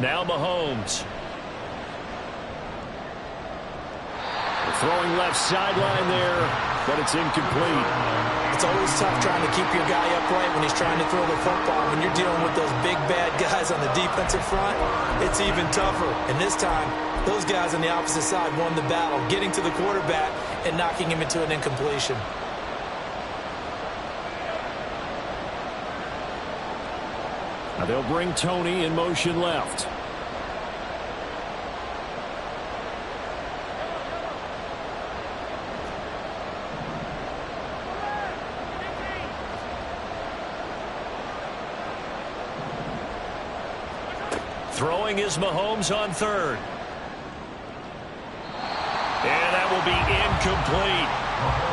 Now Mahomes. Throwing left sideline there, but it's incomplete. It's always tough trying to keep your guy upright when he's trying to throw the football. When you're dealing with those big, bad guys on the defensive front, it's even tougher. And this time, those guys on the opposite side won the battle, getting to the quarterback and knocking him into an incompletion. Now they'll bring Tony in motion left. Throwing is Mahomes on third. And that will be incomplete.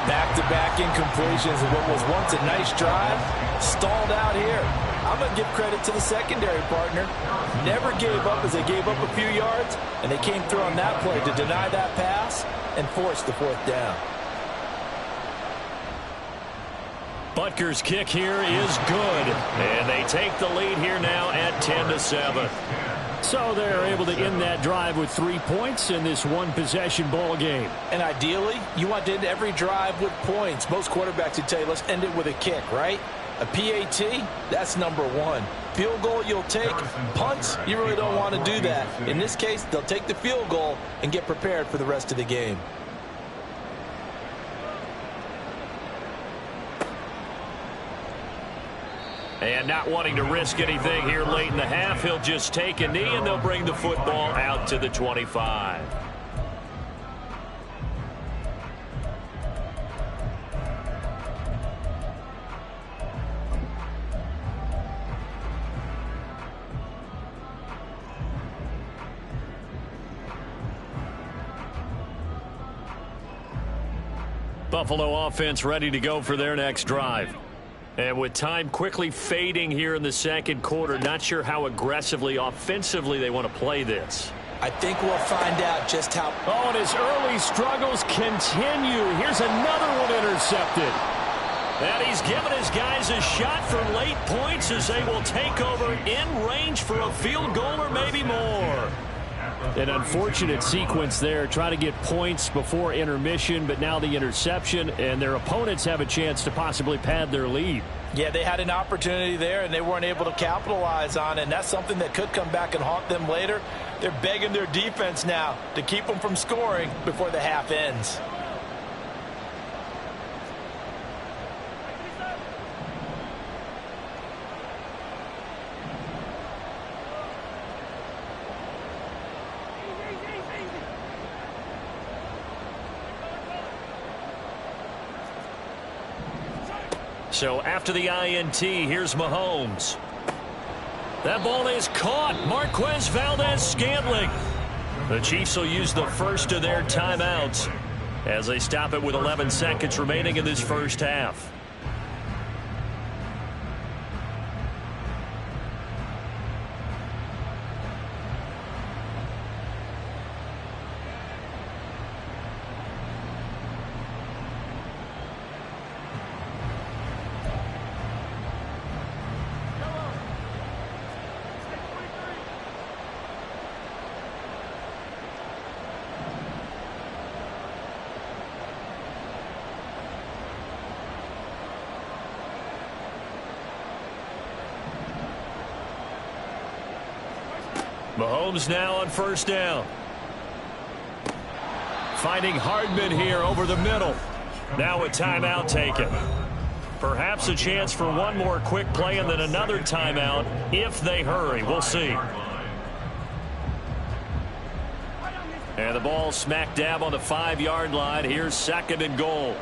Back-to-back incompletions of what was once a nice drive, stalled out here. I'm going to give credit to the secondary partner. Never gave up as they gave up a few yards, and they came through on that play to deny that pass and force the fourth down. Butker's kick here is good. And they take the lead here now at 10-7. So they're able to end that drive with 3 points in this one-possession ball game. And ideally, you want to end every drive with points. Most quarterbacks would tell you, let's end it with a kick, right? A PAT, that's number one. Field goal you'll take. Punts, you really don't want to do that. In this case, they'll take the field goal and get prepared for the rest of the game. And not wanting to risk anything here late in the half, he'll just take a knee and they'll bring the football out to the 25. Buffalo offense ready to go for their next drive. And with time quickly fading here in the second quarter, not sure how aggressively, offensively they want to play this. I think we'll find out just how. Oh, and his early struggles continue. Here's another one intercepted. And he's given his guys a shot for late points as they will take over in range for a field goal or maybe more. An unfortunate sequence there, trying to get points before intermission, but now the interception, and their opponents have a chance to possibly pad their lead. Yeah, they had an opportunity there, and they weren't able to capitalize on it, and that's something that could come back and haunt them later. They're begging their defense now to keep them from scoring before the half ends. So after the INT, here's Mahomes. That ball is caught. Marquez Valdes-Scantling. The Chiefs will use the first of their timeouts as they stop it with 11 seconds remaining in this first half. Mahomes now on first down. Finding Hardman here over the middle. Now a timeout taken. Perhaps a chance for one more quick play and then another timeout if they hurry. We'll see. And the ball smack dab on the 5-yard line. Here's second and goal.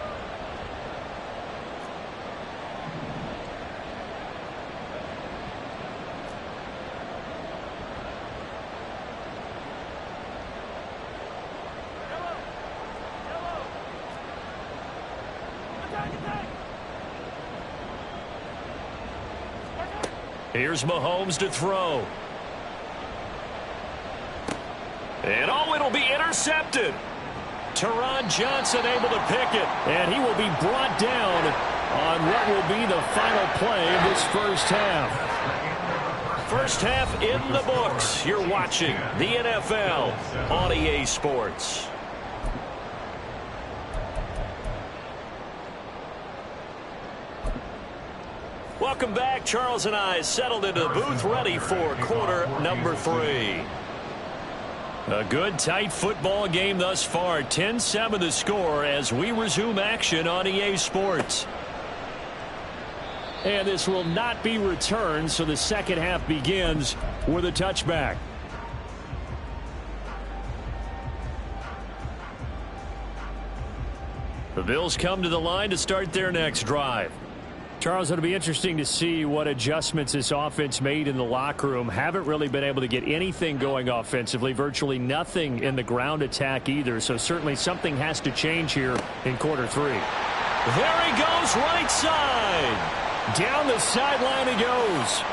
Here's Mahomes to throw. And it'll be intercepted. Teron Johnson able to pick it. And he will be brought down on what will be the final play of this first half. First half in the books. You're watching the NFL on EA Sports. Welcome back. Charles and I settled into the booth, ready for quarter number 3. A good, tight football game thus far. 10-7 the score as we resume action on EA Sports. And this will not be returned, so the second half begins with a touchback. The Bills come to the line to start their next drive. Charles, it'll be interesting to see what adjustments this offense made in the locker room. Haven't really been able to get anything going offensively, virtually nothing in the ground attack either, so certainly something has to change here in quarter 3. There he goes, right side. Down the sideline he goes.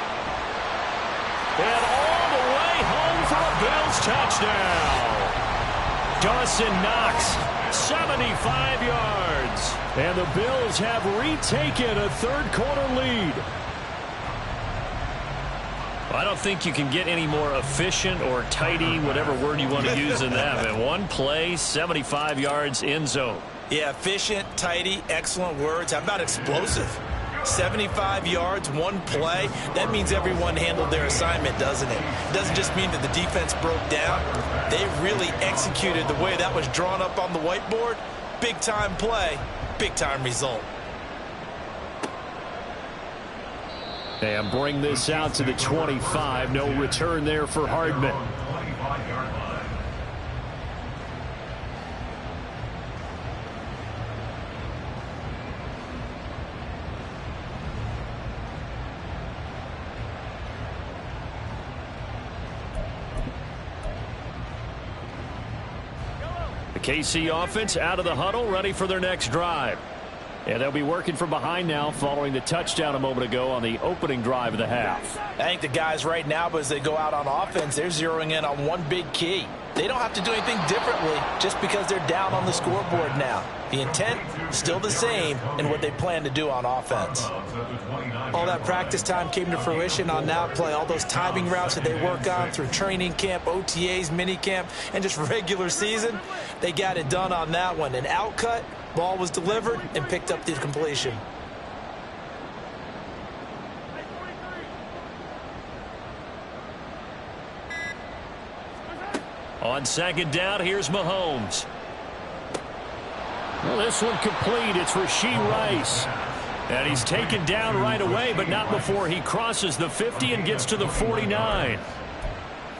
And all the way home for a Bills touchdown. Dawson Knox, 75 yards. And the Bills have retaken a third-quarter lead. I don't think you can get any more efficient or tidy, whatever word you want to use than that. In one play, 75 yards in zone. Yeah, efficient, tidy, excellent words. How about explosive? 75 yards, one play. That means everyone handled their assignment, doesn't it? It doesn't just mean that the defense broke down. They really executed the way that was drawn up on the whiteboard. Big-time play, big-time result. And bring this out to the 25. No return there for Hardman. KC offense out of the huddle, ready for their next drive. And they'll be working from behind now following the touchdown a moment ago on the opening drive of the half. I think the guys right now, as they go out on offense, they're zeroing in on one big key. They don't have to do anything differently just because they're down on the scoreboard now. The intent still the same in what they plan to do on offense. All that practice time came to fruition on that play. All those timing routes that they work on through training camp, OTAs, minicamp, and just regular season, they got it done on that one. An outcut, ball was delivered, and picked up the completion. On second down, here's Mahomes. Well, this one complete. It's Rashee Rice. And he's taken down right away, but not before he crosses the 50 and gets to the 49.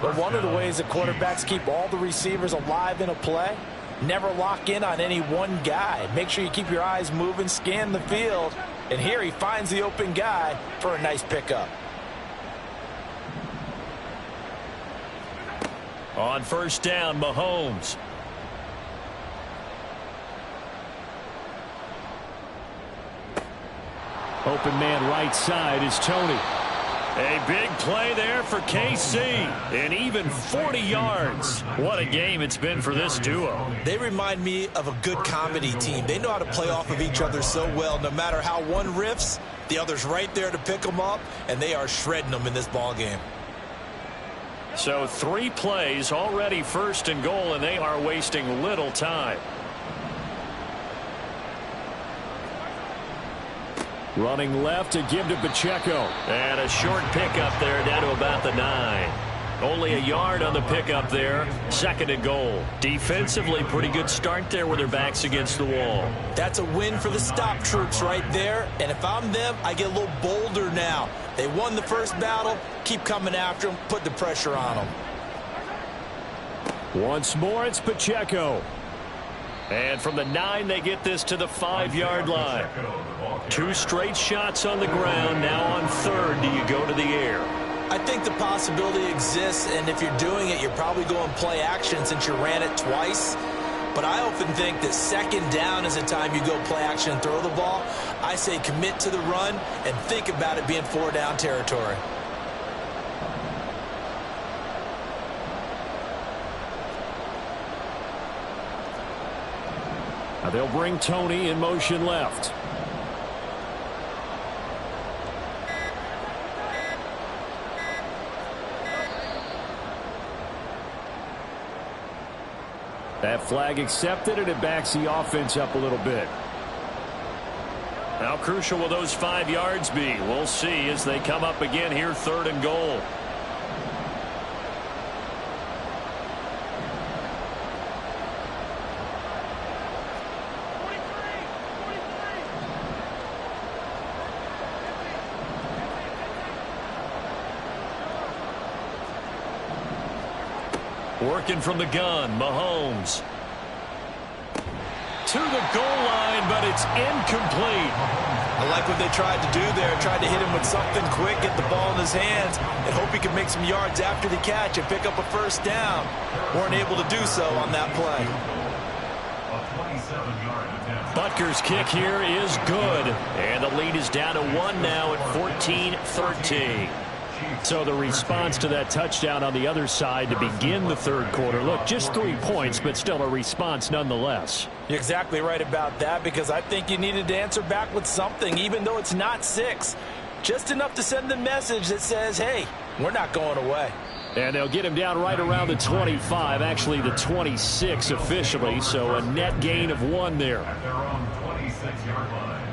But one of the ways that quarterbacks keep all the receivers alive in a play, never lock in on any one guy. Make sure you keep your eyes moving, scan the field. And here he finds the open guy for a nice pickup. On first down, Mahomes. Open man right side is Tony. A big play there for KC. And even 40 yards. What a game it's been for this duo. They remind me of a good comedy team. They know how to play off of each other so well. No matter how one riffs, the other's right there to pick them up. And they are shredding them in this ball game. So 3 plays, already first and goal, and they are wasting little time. Running left to give to Pacheco. And a short pickup there down to about the 9. Only a yard on the pickup there. Second and goal. Defensively, pretty good start there with their backs against the wall. That's a win for the stop troops right there. And if I'm them, I get a little bolder now. They won the first battle. Keep coming after them. Put the pressure on them. Once more, it's Pacheco. And from the 9, they get this to the 5-yard line. 2 straight shots on the ground. Now on third, do you go to the air? I think the possibility exists, and if you're doing it, you're probably going play action since you ran it twice. But I often think that second down is the time you go play action and throw the ball. I say commit to the run and think about it being 4-down territory. Now they'll bring Tony in motion left. That flag accepted, and it backs the offense up a little bit. How crucial will those 5 yards be? We'll see as they come up again here, 3rd and goal. Working from the gun, Mahomes. To the goal line, but it's incomplete. I like what they tried to do there. Tried to hit him with something quick, get the ball in his hands, and hope he could make some yards after the catch and pick up a first down. Weren't able to do so on that play. Butker's kick here is good. And the lead is down to 1 now at 14-13. So the response to that touchdown on the other side to begin the 3rd quarter. Look, just 3 points, but still a response nonetheless. You're exactly right about that, because I think you needed to answer back with something, even though it's not 6. Just enough to send the message that says, hey, we're not going away. And they'll get him down right around the 25, actually the 26 officially, so a net gain of 1 there. At their own 26-yard line.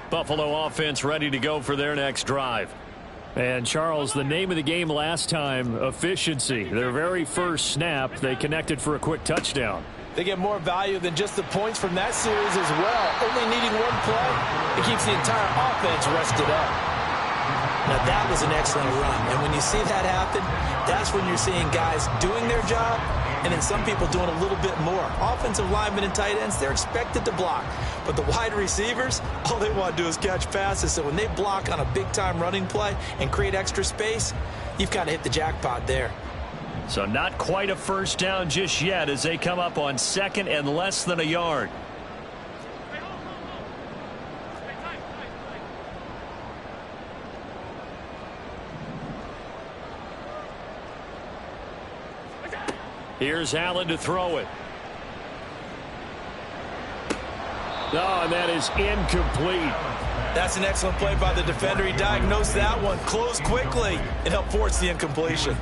Buffalo offense ready to go for their next drive. And, Charles, the name of the game last time, efficiency. Their very first snap, they connected for a quick touchdown. They get more value than just the points from that series as well. Only needing 1 play, it keeps the entire offense rested up. Now, that was an excellent run. And when you see that happen, that's when you're seeing guys doing their job and then some people doing a little bit more. Offensive linemen and tight ends, they're expected to block. But the wide receivers, all they want to do is catch passes. So when they block on a big-time running play and create extra space, you've kind of hit the jackpot there. So not quite a first down just yet as they come up on 2nd and less than a yard. Here's Allen to throw it. Oh, and that is incomplete. That's an excellent play by the defender. He diagnosed that one, closed quickly, and helped force the incompletion.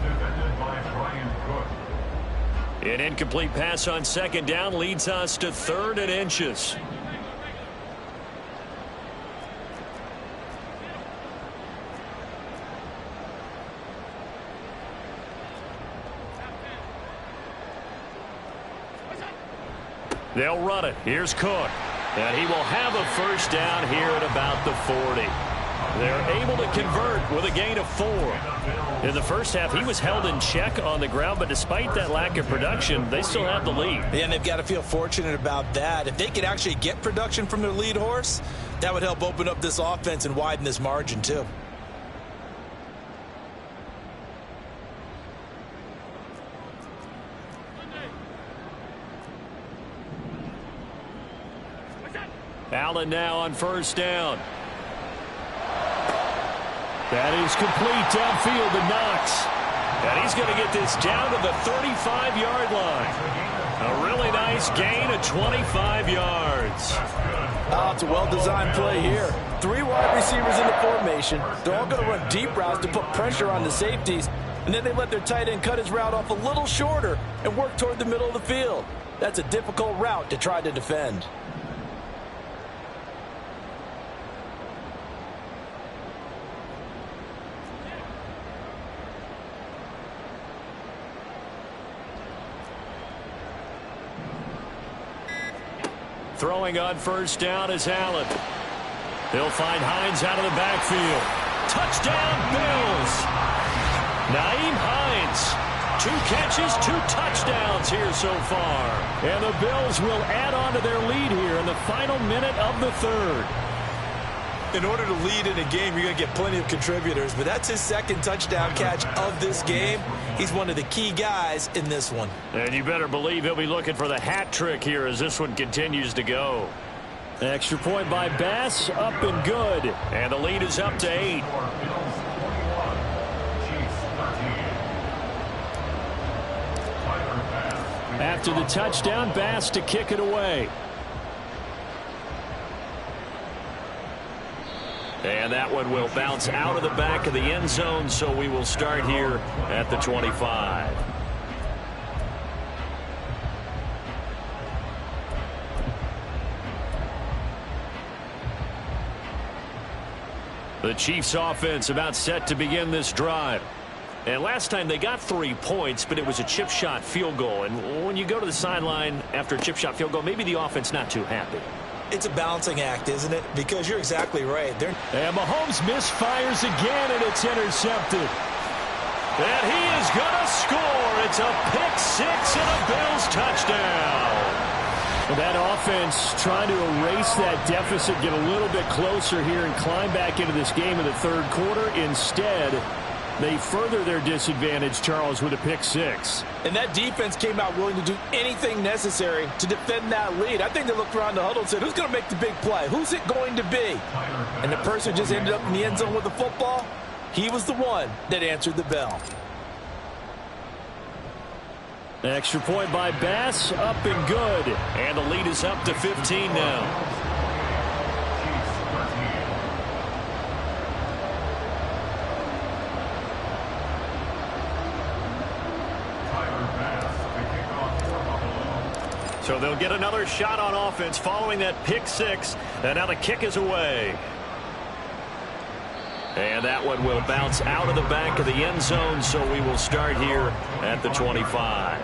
An incomplete pass on 2nd down leads us to 3rd and inches. They'll run it. Here's Cook. And he will have a first down here at about the 40. They're able to convert with a gain of 4. In the first half, he was held in check on the ground, but despite that lack of production, they still have the lead. Yeah, and they've got to feel fortunate about that. If they could actually get production from their lead horse, that would help open up this offense and widen this margin too. Allen now on first down. That is complete downfield to Knox. And he's going to get this down to the 35-yard line. A really nice gain of 25 yards. Oh, it's a well-designed play here. 3 wide receivers in the formation. They're all going to run deep routes to put pressure on the safeties. And then they let their tight end cut his route off a little shorter and work toward the middle of the field. That's a difficult route to try to defend. Throwing on first down is Allen. He'll find Hines out of the backfield. Touchdown, Bills. Nyheim Hines. 2 catches, 2 touchdowns here so far. And the Bills will add on to their lead here in the final minute of the 3rd. In order to lead in a game, you're going to get plenty of contributors, but that's his 2nd touchdown catch of this game. He's one of the key guys in this one. And you better believe he'll be looking for the hat trick here as this one continues to go. Extra point by Bass, up and good. And the lead is up to 8. After the touchdown, Bass to kick it away. And that one will bounce out of the back of the end zone, so we will start here at the 25. The Chiefs offense about set to begin this drive. And last time they got 3 points, but it was a chip shot field goal. And when you go to the sideline after a chip shot field goal, maybe the offense not too happy. It's a balancing act, isn't it? Because you're exactly right. And Mahomes misfires again, and it's intercepted. And he is going to score. It's a pick 6 and a Bills touchdown. Well, that offense trying to erase that deficit, get a little bit closer here and climb back into this game in the third quarter. Instead, they further their disadvantage, Charles, with a pick 6. And that defense came out willing to do anything necessary to defend that lead. I think they looked around the huddle and said, who's going to make the big play? Who's it going to be? And the person just ended up in the end zone with the football. He was the one that answered the bell. Extra point by Bass, up and good. And the lead is up to 15 now. So they'll get another shot on offense following that pick 6. And now the kick is away. And that one will bounce out of the back of the end zone, so we will start here at the 25.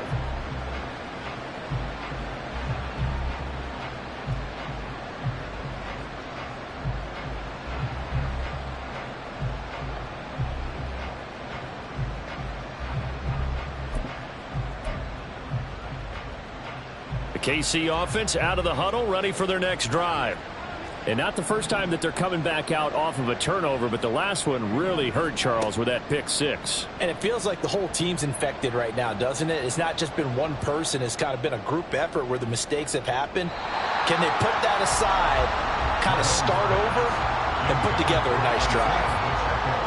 The KC offense out of the huddle, ready for their next drive. And not the first time that they're coming back out off of a turnover, but the last one really hurt, Charles, with that pick 6. And it feels like the whole team's infected right now, doesn't it? It's not just been one person. It's kind of been a group effort where the mistakes have happened. Can they put that aside, kind of start over, and put together a nice drive?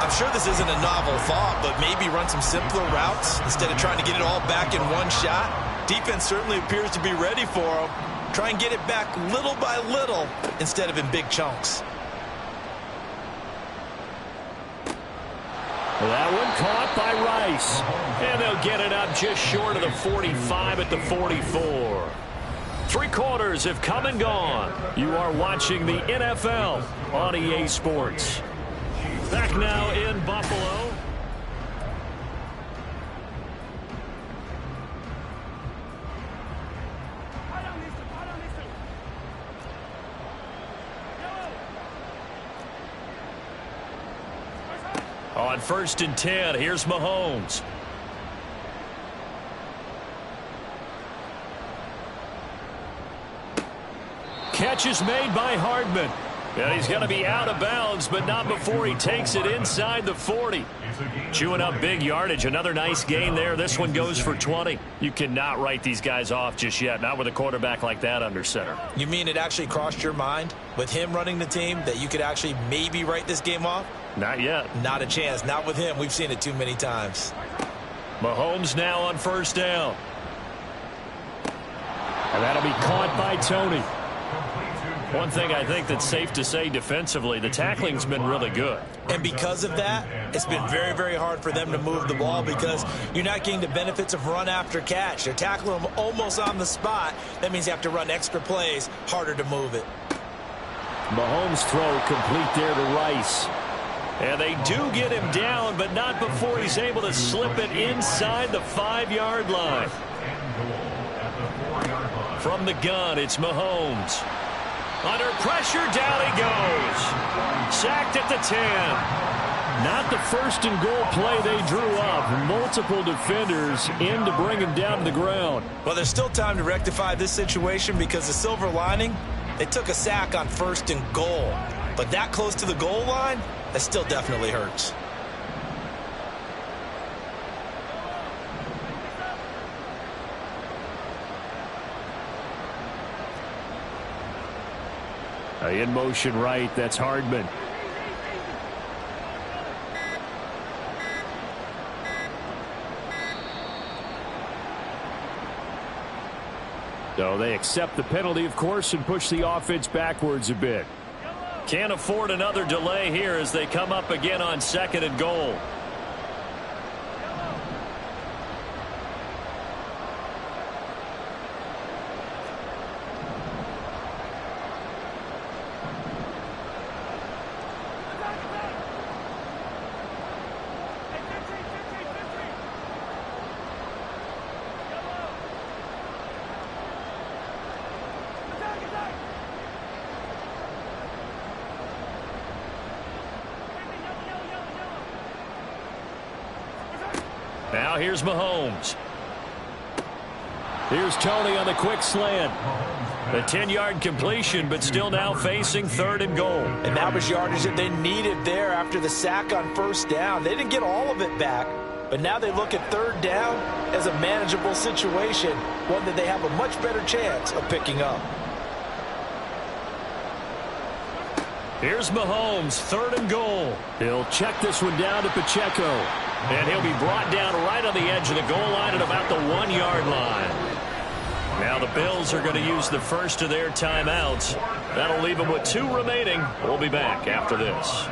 I'm sure this isn't a novel thought, but maybe run some simpler routes instead of trying to get it all back in one shot. Defense certainly appears to be ready for them. Try and get it back little by little instead of in big chunks. That one caught by Rice. And they'll get it up just short of the 45 at the 44. 3 quarters have come and gone. You are watching the NFL on EA Sports. Back now in Buffalo. On 1st and 10, here's Mahomes. Catch is made by Hardman. And he's going to be out of bounds, but not before he takes it inside the 40. Chewing up big yardage. Another nice gain there. This one goes for 20. You cannot write these guys off just yet, not with a quarterback like that under center. You mean it actually crossed your mind with him running the team that you could actually maybe write this game off? Not yet. Not a chance. Not with him. We've seen it too many times. Mahomes now on 1st down. And that'll be caught by Tony. One thing I think that's safe to say defensively, the tackling's been really good. And because of that, it's been very, very hard for them to move the ball because you're not getting the benefits of run after catch. They're tackling them almost on the spot. That means you have to run extra plays, harder to move it. Mahomes' throw complete there to Rice. And they do get him down, but not before he's able to slip it inside the 5-yard line. From the gun, it's Mahomes. Under pressure, down he goes. Sacked at the 10. Not the 1st and goal play they drew up. Multiple defenders in to bring him down to the ground. Well, there's still time to rectify this situation because the silver lining, they took a sack on 1st and goal. But that close to the goal line, that still definitely hurts. In motion right, that's Hardman. So they accept the penalty, of course, and push the offense backwards a bit. Can't afford another delay here as they come up again on 2nd and goal. Now here's Mahomes. Here's Tony on the quick slant. The 10-yard completion, but still now facing 3rd and goal. And that was yardage that they needed there after the sack on 1st down. They didn't get all of it back, but now they look at 3rd down as a manageable situation, one that they have a much better chance of picking up. Here's Mahomes, 3rd and goal. He'll check this one down to Pacheco. And he'll be brought down right on the edge of the goal line at about the 1-yard line. Now the Bills are going to use the first of their timeouts. That'll leave them with 2 remaining. We'll be back after this.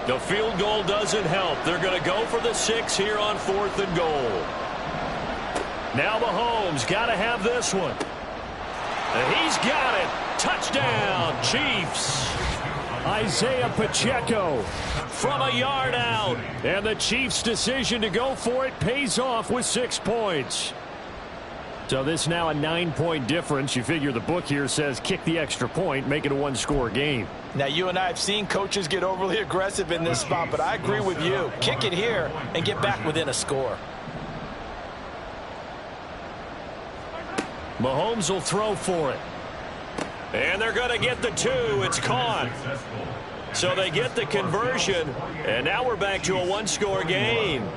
The field goal doesn't help. They're going to go for the 6 here on 4th and goal. Now Mahomes got to have this one. And he's got it. Touchdown, Chiefs. Isaiah Pacheco From a yard out. And the Chiefs' decision to go for it pays off with 6 points. So this now a 9-point difference. You figure the book here says kick the extra point, make it a 1-score game. Now, you and I have seen coaches get overly aggressive in this spot, but I agree with you. Kick it here and get back within a score. Mahomes will throw for it. And they're going to get the 2. It's caught. So they get the conversion, and now we're back to a 1-score game.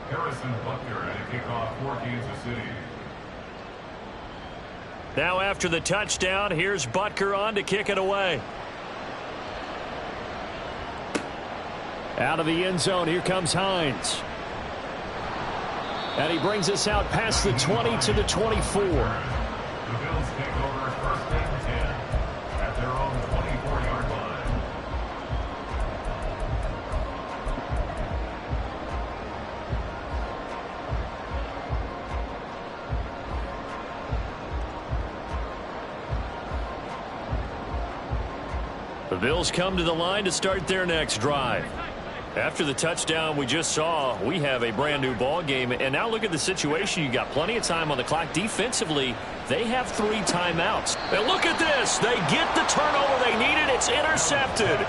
Harrison Butker at a kickoff for Kansas City. Now after the touchdown, here's Butker on to kick it away. Out of the end zone, here comes Hines. And he brings us out past the 20 to the 24. The Bills take over 1st and 10 at their own 24-yard line. The Bills come to the line to start their next drive. After the touchdown we just saw, we have a brand new ball game. And now look at the situation. You got plenty of time on the clock. Defensively, they have 3 timeouts. And look at this. They get the turnover they needed. It's intercepted.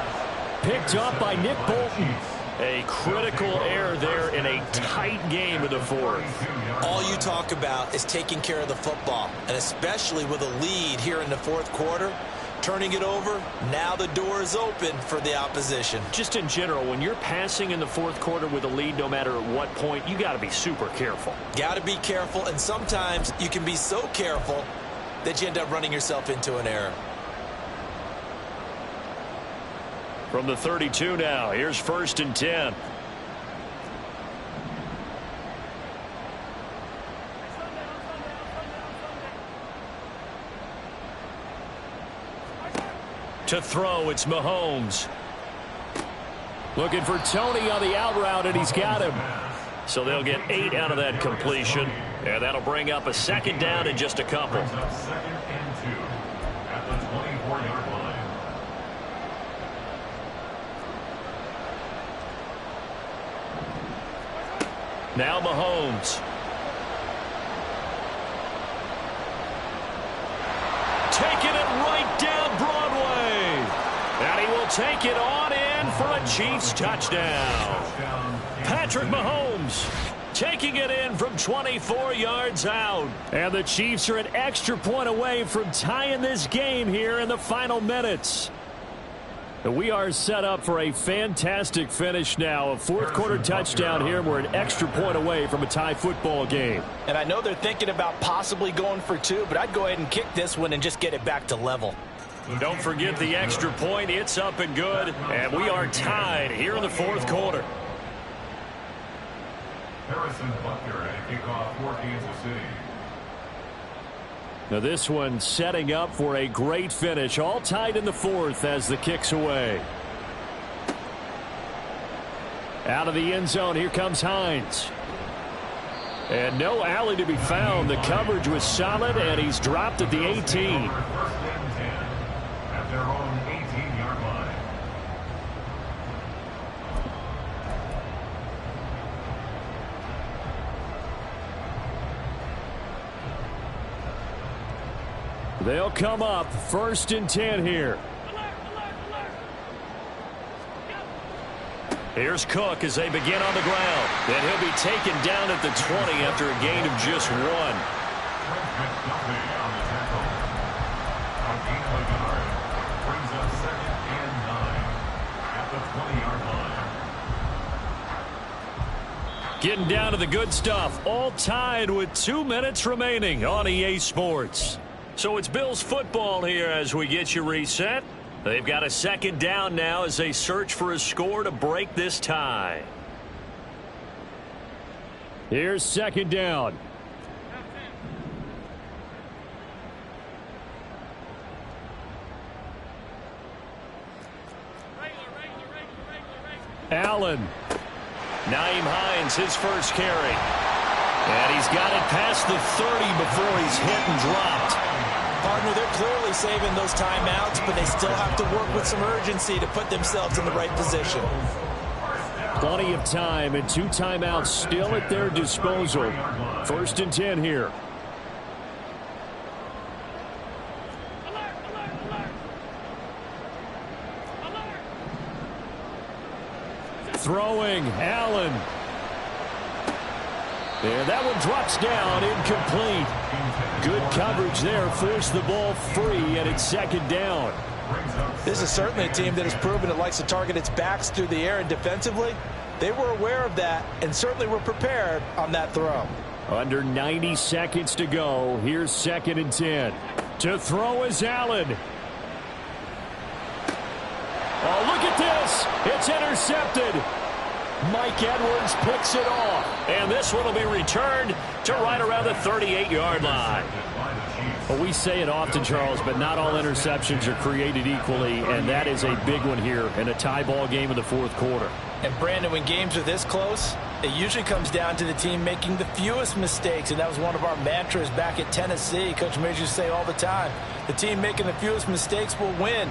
Picked up by Nick Bolton. A critical error there in a tight game in the 4th. All you talk about is taking care of the football, and especially with a lead here in the 4th quarter. Turning it over, now the door is open for the opposition. Just in general, when you're passing in the 4th quarter with a lead, no matter at what point, you got to be super careful. Got to be careful, and sometimes you can be so careful that you end up running yourself into an error. From the 32 now, here's 1st and 10. To throw, it's Mahomes. Looking for Tony on the out route, and he's got him. So they'll get 8 out of that completion, and that'll bring up a 2nd down in just a couple. Brings up 2nd and 2 at the 24-yard line. Now Mahomes. Taking it right down Broadway. And he will take it on in for a Chiefs touchdown. Patrick Mahomes. taking it in from 24 yards out. And the Chiefs are an extra point away from tying this game here in the final minutes. We are set up for a fantastic finish now. A fourth quarter touchdown here. We're an extra point away from a tie football game. And I know they're thinking about possibly going for two, but I'd go ahead and kick this one and just get it back to level. Don't forget the extra point. It's up and good. And we are tied here in the fourth quarter. Harrison Butker at kickoff for Kansas City. Now this one setting up for a great finish. All tied in the fourth as the kick's away. Out of the end zone, here comes Hines. And no alley to be found. The coverage was solid, and he's dropped at the 18. First and 10 at their own 18-yard line. They'll come up first and 10 here. Here's Cook as they begin on the ground. And he'll be taken down at the 20 after a gain of just one. McDuffie on the tackle. A gain of a yard brings up 2nd and 9 at the 20-yard line. Getting down to the good stuff. All tied with 2 minutes remaining on EA Sports. So it's Bills football here as we get you reset. They've got a second down now as they search for a score to break this tie. Here's second down. Allen. Nyheim Hines, his first carry. And he's got it past the 30 before he's hit and dropped. Partner, they're clearly saving those timeouts, but they still have to work with some urgency to put themselves in the right position. Plenty of time and 2 timeouts still at their disposal. First and 10 here. Throwing, Allen. And that one drops down, incomplete. Good coverage there, forced the ball free, and it's second down. This is certainly a team that has proven it likes to target its backs through the air, and defensively, they were aware of that and certainly were prepared on that throw. Under 90 seconds to go. Here's second and 10. To throw is Allen. Oh, look at this. It's intercepted. Mike Edwards picks it off. And this one will be returned to right around the 38-yard line. Well, we say it often, Charles, but not all interceptions are created equally, and that is a big one here in a tie ball game in the fourth quarter. And, Brandon, when games are this close, it usually comes down to the team making the fewest mistakes, and that was one of our mantras back at Tennessee. Coach Majors used to say all the time, the team making the fewest mistakes will win.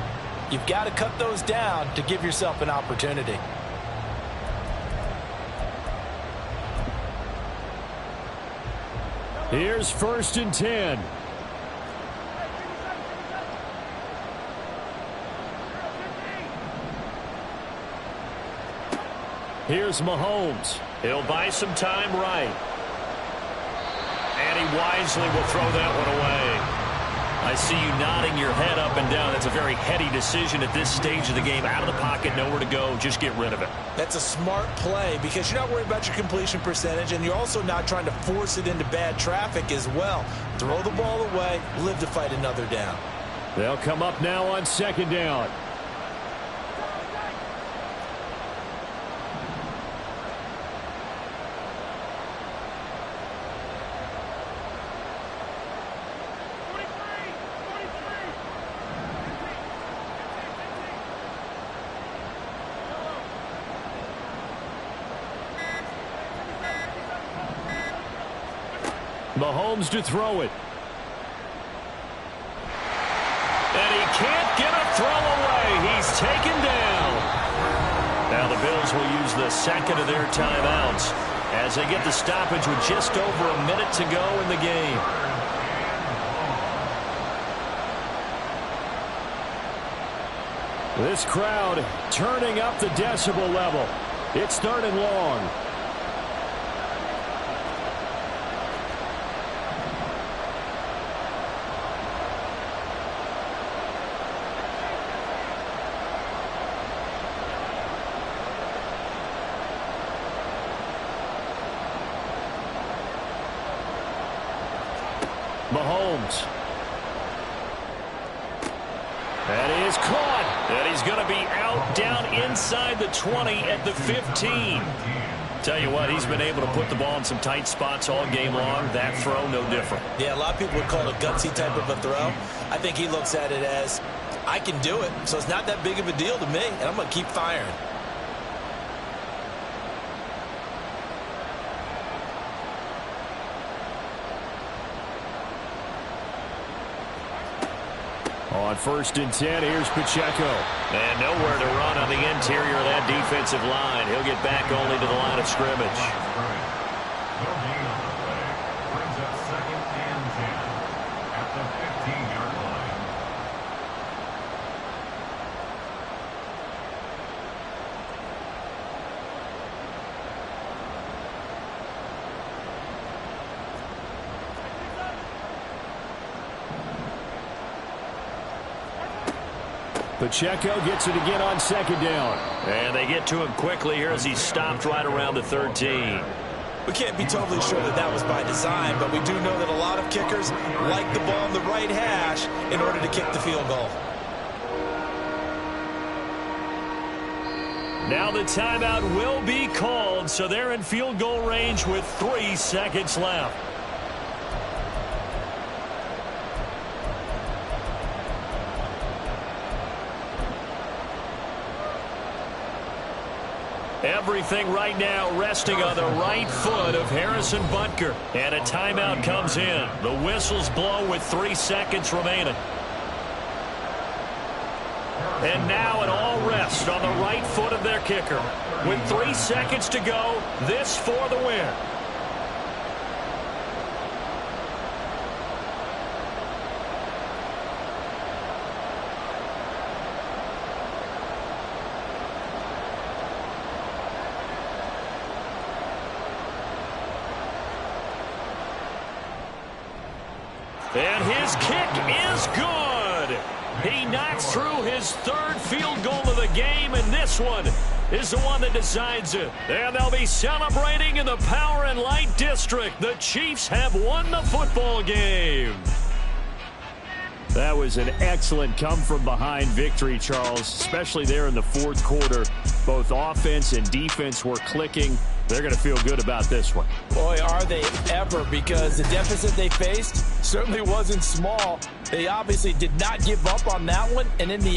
You've got to cut those down to give yourself an opportunity. Here's first and 10. Here's Mahomes. He'll buy some time right. And he wisely will throw that one away. I see you nodding your head up and down. That's a very heady decision at this stage of the game. Out of the pocket, nowhere to go. Just get rid of it. That's a smart play because you're not worried about your completion percentage, and you're also not trying to force it into bad traffic as well. Throw the ball away, live to fight another down. They'll come up now on second down. Mahomes to throw it. And he can't get a throw away. He's taken down. Now the Bills will use the second of their timeouts as they get the stoppage with just over a minute to go in the game. This crowd turning up the decibel level. It's third and long. Mahomes. That is caught. And he's going to be out down inside the 20 at the 15. Tell you what, he's been able to put the ball in some tight spots all game long. That throw, no different. Yeah, a lot of people would call it a gutsy type of a throw. I think he looks at it as, I can do it, so it's not that big of a deal to me, and I'm going to keep firing. On 1st and 10, here's Pacheco. And nowhere to run on the interior of that defensive line. He'll get back only to the line of scrimmage. No gain on the play. Brings up 2nd and 10 at the 15-yard line. Pacheco gets it again on 2nd down. And they get to him quickly here as he stopped right around the 13. We can't be totally sure that that was by design, but we do know that a lot of kickers like the ball in the right hash in order to kick the field goal. Now the timeout will be called, so they're in field goal range with 3 seconds left. Everything right now resting on the right foot of Harrison Butker. And a timeout comes in. The whistles blow with 3 seconds remaining. And now it all rests on the right foot of their kicker. With 3 seconds to go, this for the win. And his kick is good. He knocks through his 3rd field goal of the game, and this one is the one that decides it. And they'll be celebrating in the Power and Light District. The Chiefs have won the football game. That was an excellent come-from-behind victory, Charles, especially there in the 4th quarter. Both offense and defense were clicking. They're going to feel good about this one. Boy, are they ever, because the deficit they faced certainly wasn't small. They obviously did not give up on that one, and in the end,